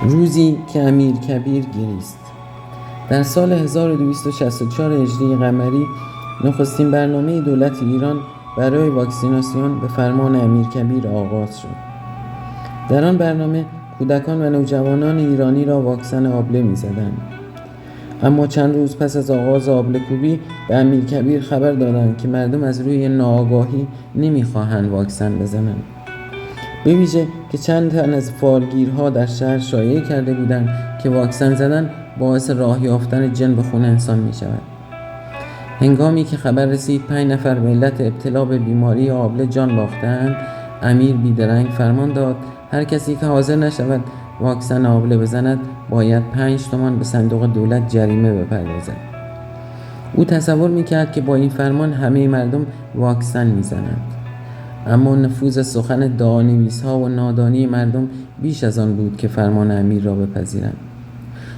روزی که امیرکبیر گریست. در سال 1264 هجری قمری نخستین برنامه دولت ایران برای واکسیناسیون به فرمان امیرکبیر آغاز شد. در آن برنامه کودکان و نوجوانان ایرانی را واکسن آبله می‌زدند. اما چند روز پس از آغاز آبله کوبی به امیرکبیر خبر دادند که مردم از روی ناآگاهی نمی‌خواهند واکسن بزنند. به ویژه که چند تن از فالگیرها در شهر شایعه کرده بودند که واکسن زدن باعث راه یافتن جن به خون انسان می شود. هنگامی که خبر رسید 5 نفر به علت ابتلا به بیماری آبله جان باختند، امیر بیدرنگ فرمان داد هر کسی که حاضر نشود واکسن آبله بزند باید 5 تومان به صندوق دولت جریمه بپردازد. او تصور میکرد که با این فرمان همه مردم واکسن میزنند. اما نفوذ سخن دعانویس‌ها و نادانی مردم بیش از آن بود که فرمان امیر را بپذیرند.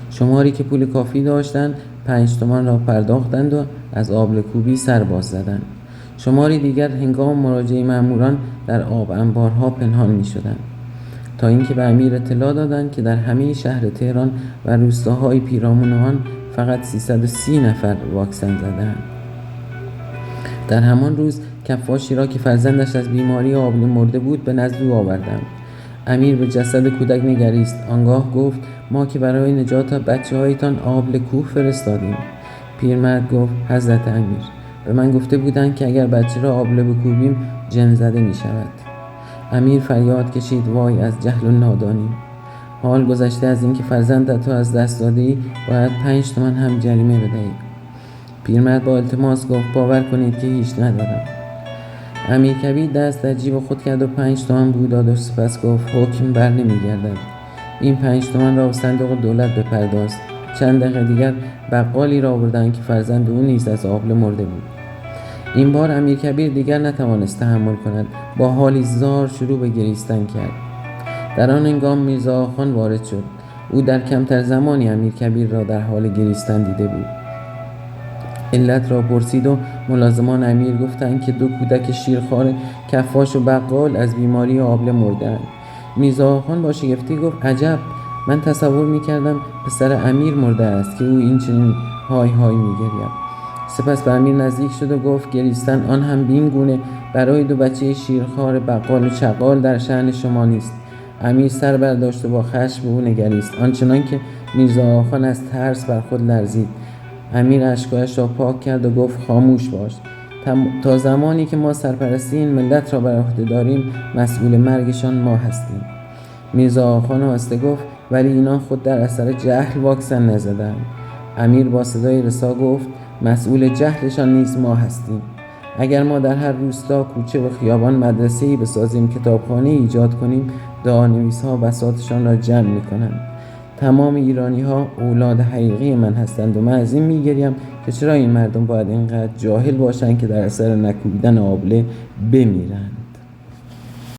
شماری که پول کافی داشتند 5 تومان را پرداختند و از آبله کوبی سر باز زدند. شماری دیگر هنگام مراجعه ماموران در آب انبارها پنهان می شدند تا اینکه به امیر اطلاع دادند که در همه شهر تهران و روستاهای پیرامون آن فقط 330 نفر واکسن زدند. در همان روز کفاشی را که فرزندش از بیماری آبله مرده بود به نزد او آوردند. امیر به جسد کودک نگریست. آنگاه گفت ما که برای نجات بچه‌هایتان آبله کوه فرستادیم. پیرمرد گفت حضرت امیر به من گفته بودند که اگر بچه را آبله بکوبیم جن زده می شود. امیر فریاد کشید وای از جهل و نادانی. حال گذشته از اینکه فرزندت را از دست دادی باید 5 تومان هم جریمه بدهی. پیرمرد با التماس گفت باور کنید که هیچ ندارم. امیرکبیر دست در جیب خود کرد و 5 تومان بود داد و سپس گفت حکم بر نمی‌گردد. این 5 تومان را به صندوق دولت بپرداز. چند دقیقه دیگر بقالی را آوردند که فرزند او نیز از آبله مرده بود. این بار امیرکبیر دیگر نتوانست تحمل کند. با حالی زار شروع به گریستن کرد. در آن هنگام میرزا آخان وارد شد. او در کمتر زمانی امیرکبیر را در حال گریستن دیده بود. علت را پرسید و ملازمان امیر گفتند که 2 کودک شیرخوار کفاش و بقال از بیماری آبله مردند. میرزا آخان با شگفتی گفت عجب، من تصور می‌کردم پسر امیر مرده است که او این چنین های های می‌گرید. سپس به امیر نزدیک شد و گفت گریستن آن هم بین گونه برای 2 بچه شیرخوار بقال و چغال در شأن شما نیست. امیر سر برداشت و با خشم به او نگریست آنچنان که میرزا آخان از ترس بر خود لرزید. امیر اشکایش را پاک کرد و گفت خاموش باش. تا زمانی که ما سرپرستی این ملت را بر عهده داریم مسئول مرگشان ما هستیم. میرزا آخان آهسته گفت ولی اینا خود در اثر جهل واکسن نزدند. امیر با صدای رسا گفت مسئول جهلشان نیز ما هستیم. اگر ما در هر روستا، کوچه و خیابان مدرسه‌ای بسازیم، کتابخانه ایجاد کنیم، دعانویس‌ها بساطشان را جمع می‌کنند. تمام ایرانی‌ها اولاد حقیقی من هستند و من از این می‌گریم که چرا این مردم باید اینقدر جاهل باشند که در اثر نکوبیدن آبله بمیرند.